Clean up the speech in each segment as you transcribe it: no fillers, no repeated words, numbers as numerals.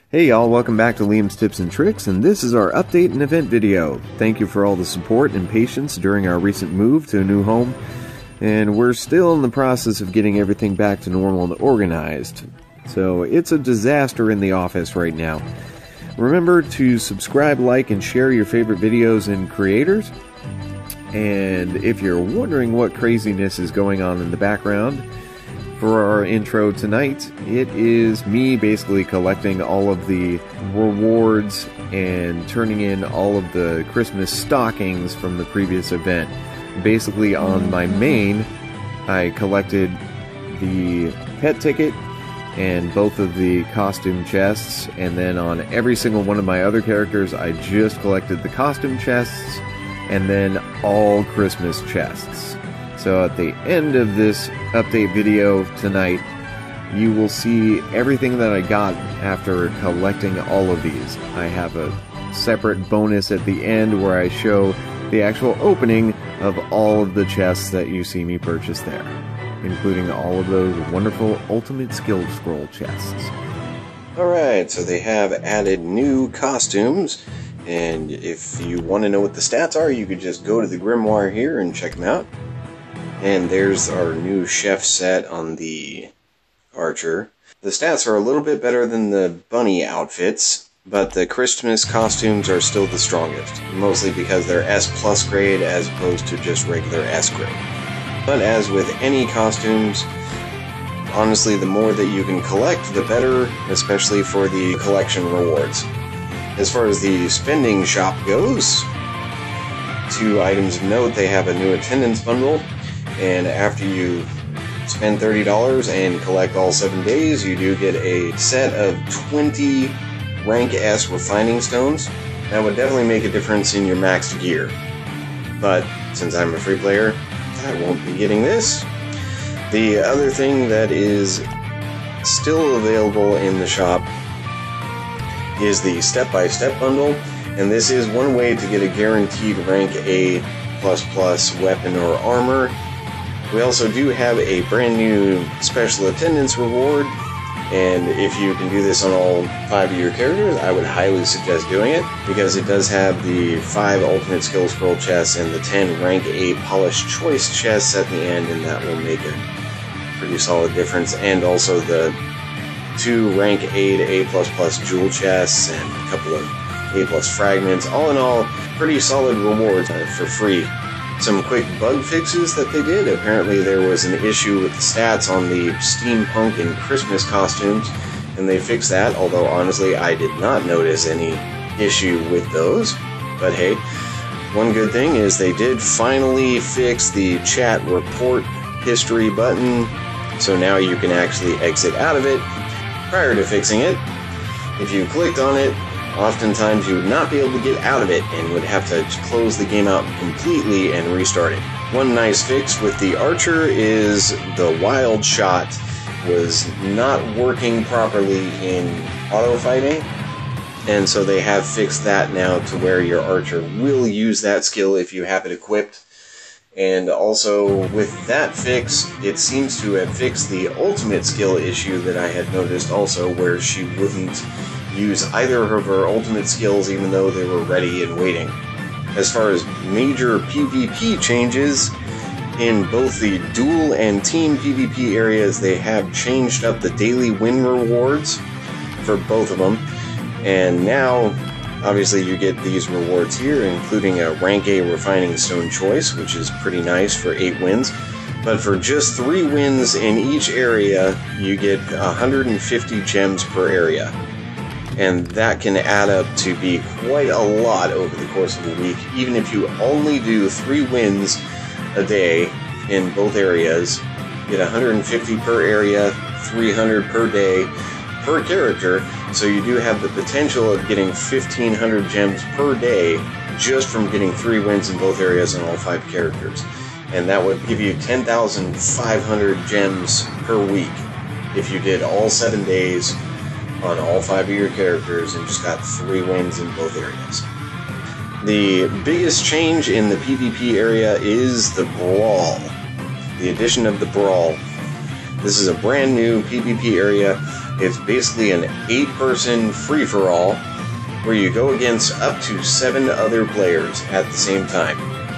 Hey y'all, welcome back to Liam's Tips and Tricks, and this is our update and event video. Thank you for all the support and patience during our recent move to a new home, and we're still in the process of getting everything back to normal and organized. So it's a disaster in the office right now. Remember to subscribe, like, and share your favorite videos and creators. And if you're wondering what craziness is going on in the background, for our intro tonight, it is me basically collecting all of the rewards and turning in all of the Christmas stockings from the previous event. Basically on my main, I collected the pet ticket and both of the costume chests, and then on every single one of my other characters I just collected the costume chests and then all Christmas chests. So at the end of this update video tonight, you will see everything that I got after collecting all of these. I have a separate bonus at the end where I show the actual opening of all of the chests that you see me purchase there, including all of those wonderful Ultimate Skill Scroll chests. Alright, so they have added new costumes, and if you want to know what the stats are, you could just go to the grimoire here and check them out. And there's our new chef set on the archer. The stats are a little bit better than the bunny outfits, but the Christmas costumes are still the strongest, mostly because they're S+ grade as opposed to just regular S grade. But as with any costumes, honestly, the more that you can collect, the better, especially for the collection rewards. As far as the spending shop goes, 2 items of note: they have a new attendance bundle, and after you spend $30 and collect all 7 days, you do get a set of 20 rank S refining stones. That would definitely make a difference in your maxed gear. But since I'm a free player, I won't be getting this. The other thing that is still available in the shop is the step-by-step bundle, and this is one way to get a guaranteed rank A++ weapon or armor. We also do have a brand new special attendance reward, and if you can do this on all 5 of your characters, I would highly suggest doing it, because it does have the 5 Ultimate Skill Scroll chests and the 10 Rank A Polished Choice chests at the end, and that will make a pretty solid difference. And also the 2 Rank A to A++ jewel chests and a couple of A+ fragments. All in all, pretty solid rewards for free. Some quick bug fixes that they did. Apparently there was an issue with the stats on the steampunk and Christmas costumes, and they fixed that, although honestly I did not notice any issue with those. But hey, one good thing is they did finally fix the chat report history button, so now you can actually exit out of it. Prior to fixing it, if you clicked on it, oftentimes you would not be able to get out of it and would have to close the game out completely and restart it. One nice fix with the archer is the wild shot was not working properly in auto fighting, and so they have fixed that now to where your archer will use that skill if you have it equipped. And also with that fix, it seems to have fixed the ultimate skill issue that I had noticed also, where she wouldn't use either of her ultimate skills even though they were ready and waiting. As far as major PvP changes, in both the duel and team PvP areas, they have changed up the daily win rewards for both of them. And now, obviously, you get these rewards here, including a rank A refining stone choice, which is pretty nice for 8 wins. But for just 3 wins in each area, you get 150 gems per area. And that can add up to be quite a lot over the course of a week. Even if you only do 3 wins a day in both areas, you get 150 per area, 300 per day per character, so you do have the potential of getting 1,500 gems per day just from getting 3 wins in both areas on all 5 characters. And that would give you 10,500 gems per week if you did all 7 days on all 5 of your characters and just got 3 wins in both areas. The biggest change in the PvP area is the Brawl. The addition of the Brawl. This is a brand new PvP area It's basically an 8-person free-for-all where you go against up to 7 other players at the same time.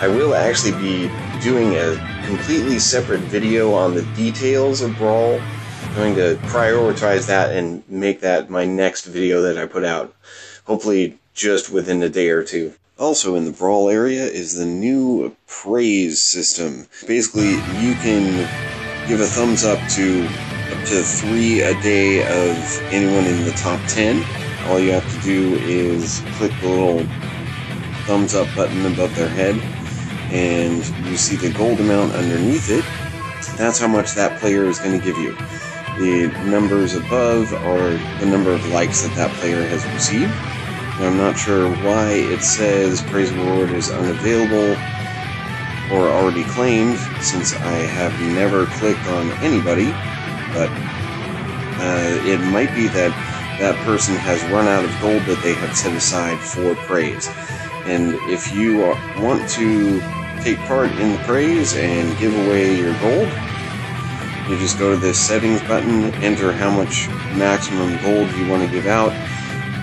I will actually be doing a completely separate video on the details of Brawl. I'm going to prioritize that and make that my next video that I put out, hopefully just within a day or two. Also in the Brawl area is the new praise system. Basically, you can give a thumbs up to 3 a day of anyone in the top 10. All you have to do is click the little thumbs up button above their head, and you see the gold amount underneath it. That's how much that player is going to give you. The numbers above are the number of likes that player has received. Now, I'm not sure why it says praise reward is unavailable or already claimed, since I have never clicked on anybody, but it might be that that person has run out of gold that they have set aside for praise. And if you want to take part in the praise and give away your gold, you just go to this settings button, enter how much maximum gold you want to give out,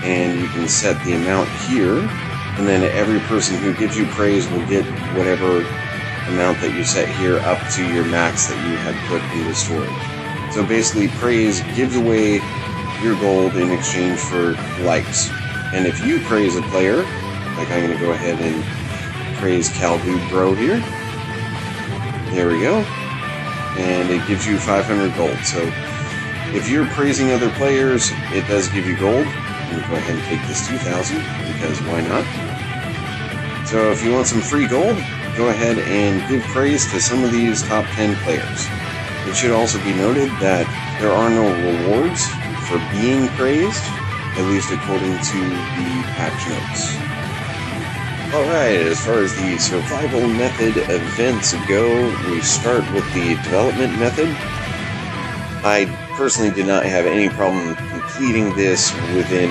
and you can set the amount here, and then every person who gives you praise will get whatever amount that you set here up to your max that you had put into storage. So basically, praise gives away your gold in exchange for likes. And if you praise a player, like I'm going to go ahead and praise Caldude Bro here. There we go. And it gives you 500 gold. So if you're praising other players, it does give you gold. I'm going to go ahead and take this 2,000, because why not? So if you want some free gold, go ahead and give praise to some of these top 10 players. It should also be noted that there are no rewards for being praised, at least according to the patch notes. Alright, as far as the survival method events go, we start with the development method. I personally did not have any problem completing this within,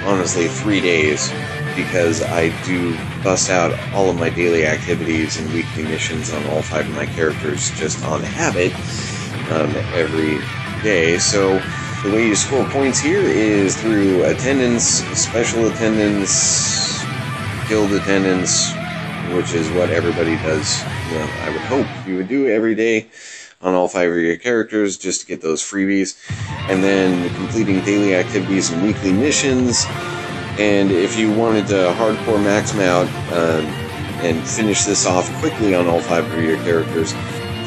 honestly, 3 days, because I do bust out all of my daily activities and weekly missions on all 5 of my characters just on habit every day. So the way you score points here is through attendance, special attendance, guild attendance, which is what everybody does. Well, I would hope you would do every day on all 5 of your characters just to get those freebies. And then completing daily activities and weekly missions. And if you wanted to hardcore max them out and finish this off quickly on all 5 of your characters,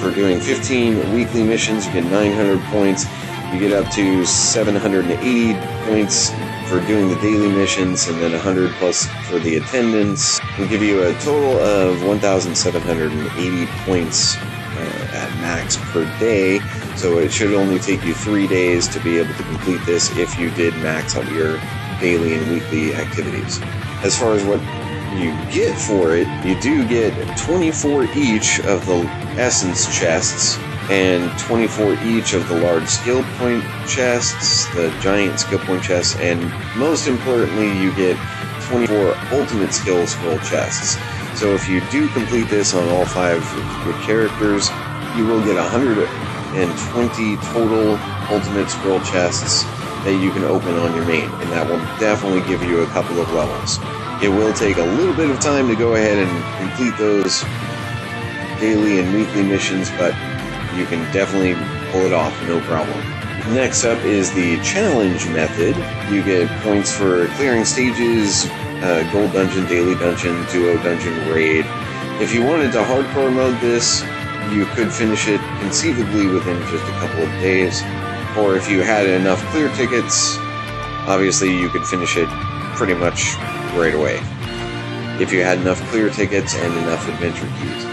for doing 15 weekly missions, you get 900 points. You get up to 780 points for doing the daily missions, and then 100 plus for the attendance. It'll give you a total of 1,780 points at max per day, so it should only take you 3 days to be able to complete this if you did max out your daily and weekly activities. As far as what you get for it, you do get 24 each of the essence chests, and 24 each of the large skill point chests, the giant skill point chests, and most importantly, you get 24 ultimate skill scroll chests. So if you do complete this on all 5 of your characters, you will get 120 total ultimate scroll chests that you can open on your main, and that will definitely give you a couple of levels. It will take a little bit of time to go ahead and complete those daily and weekly missions, but you can definitely pull it off, no problem. Next up is the challenge method. You get points for clearing stages, gold dungeon, daily dungeon, duo dungeon, raid. If you wanted to hardcore mode this, you could finish it conceivably within just a couple of days. Or if you had enough clear tickets, obviously you could finish it pretty much right away. If you had enough clear tickets and enough adventure keys.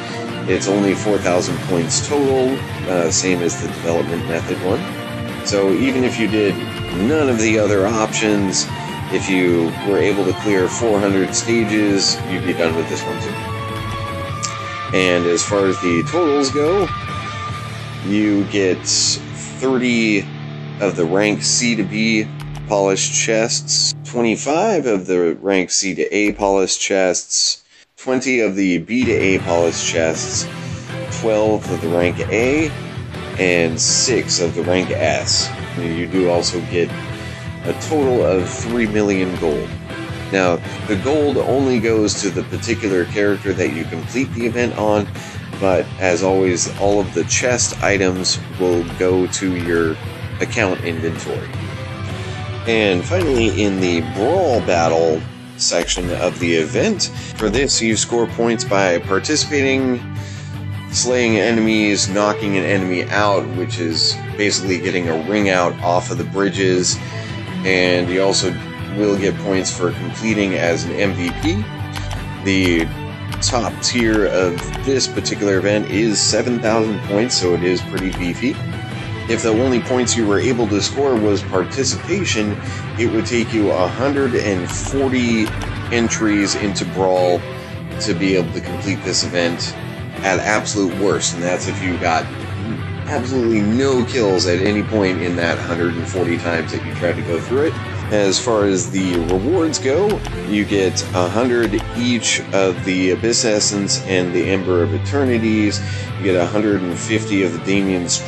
It's only 4,000 points total, same as the development method one. So even if you did none of the other options, if you were able to clear 400 stages, you'd be done with this one too. And as far as the totals go, you get 30 of the rank C to B polished chests, 25 of the rank C to A polished chests, 20 of the B to A polished chests, 12 of the rank A, and 6 of the rank S. You do also get a total of 3 million gold. Now, the gold only goes to the particular character that you complete the event on, but as always, all of the chest items will go to your account inventory. And finally, in the Brawl battle section of the event, for this you score points by participating, slaying enemies, knocking an enemy out, which is basically getting a ring out off of the bridges, and you also will get points for completing as an MVP. The top tier of this particular event is 7,000 points, so it is pretty beefy. If the only points you were able to score was participation, it would take you 140 entries into Brawl to be able to complete this event at absolute worst, and that's if you got absolutely no kills at any point in that 140 times that you tried to go through it. As far as the rewards go, you get 100 each of the Abyss Essence and the Ember of Eternities. You get 150 of the Damien's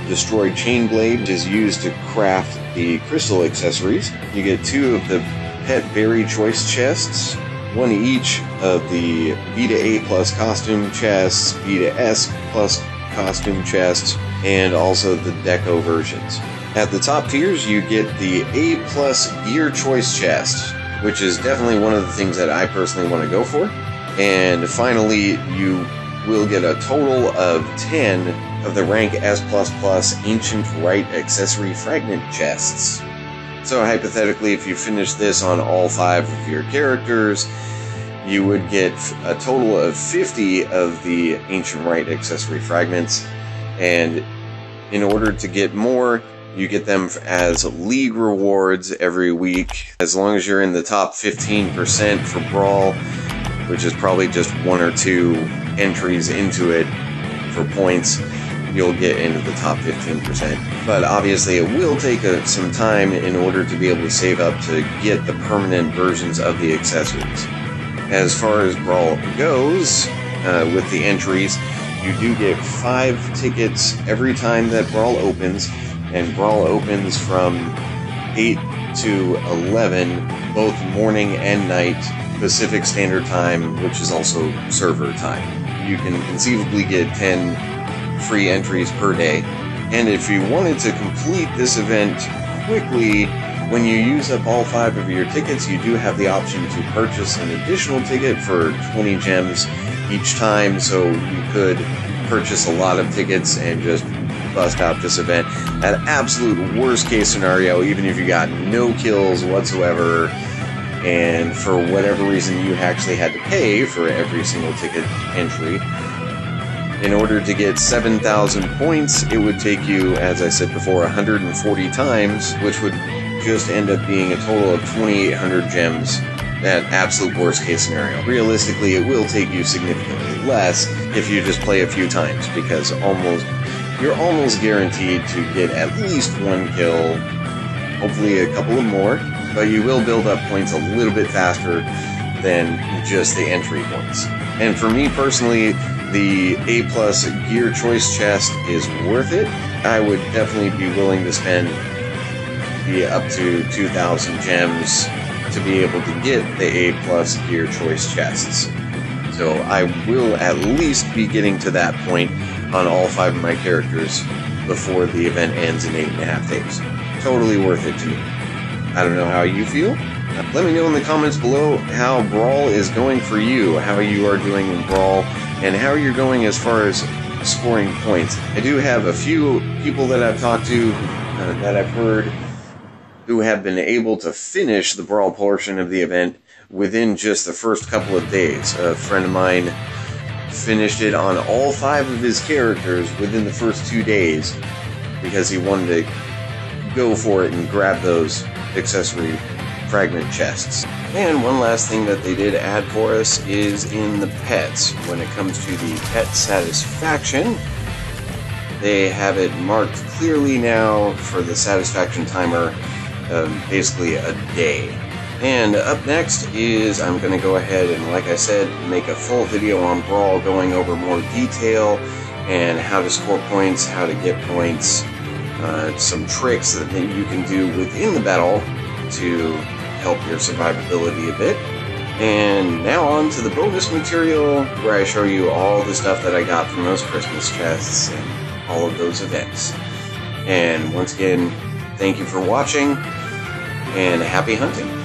Destroyed Chainblade, which is used to craft the crystal accessories. You get 2 of the Pet Berry Choice chests, 1 each of the Vita A Plus costume chests, Vita S Plus costume chests, and also the Deco versions. At the top tiers, you get the A Plus Gear Choice chest, which is definitely one of the things that I personally want to go for. And finally, you will get a total of 10 of the rank S++ Ancient Rite Accessory Fragment chests. So hypothetically, if you finish this on all 5 of your characters, you would get a total of 50 of the Ancient Rite Accessory Fragments, and in order to get more, you get them as league rewards every week. As long as you're in the top 15% for Brawl, which is probably just 1 or 2 entries into it for points, you'll get into the top 15%. But obviously it will take some time in order to be able to save up to get the permanent versions of the accessories. As far as Brawl goes, with the entries, you do get 5 tickets every time that Brawl opens, and Brawl opens from 8 to 11, both morning and night, Pacific Standard Time, which is also server time. You can conceivably get 10 free entries per day, and if you wanted to complete this event quickly, when you use up all 5 of your tickets, you do have the option to purchase an additional ticket for 20 gems each time, so you could purchase a lot of tickets and just bust out this event. At absolute worst case scenario, even if you got no kills whatsoever, and for whatever reason you actually had to pay for every single ticket entry, in order to get 7,000 points, it would take you, as I said before, 140 times, which would just end up being a total of 2,800 gems at absolute worst case scenario. Realistically, it will take you significantly less if you just play a few times, because you're almost guaranteed to get at least 1 kill, hopefully a couple of more, but you will build up points a little bit faster than just the entry points. And for me personally, the A Plus Gear Choice chest is worth it. I would definitely be willing to spend up to 2,000 gems to be able to get the A Plus Gear Choice chests. So I will at least be getting to that point on all 5 of my characters before the event ends in 8.5 days. Totally worth it to me. I don't know how you feel. Let me know in the comments below how Brawl is going for you, how you are doing in Brawl, and how you're going as far as scoring points. I do have a few people that I've talked to, that I've heard, who have been able to finish the Brawl portion of the event within just the first couple of days. A friend of mine finished it on all 5 of his characters within the first 2 days because he wanted to go for it and grab those accessory fragment chests. And one last thing that they did add for us is in the pets. When it comes to the pet satisfaction, they have it marked clearly now for the satisfaction timer, basically a day. And up next is, I'm going to go ahead and, like I said, make a full video on Brawl going over more detail and how to score points, how to get points, some tricks that you can do within the battle to help your survivability a bit. And now on to the bonus material, where I show you all the stuff that I got from those Christmas chests and all of those events. And once again, thank you for watching, and happy hunting!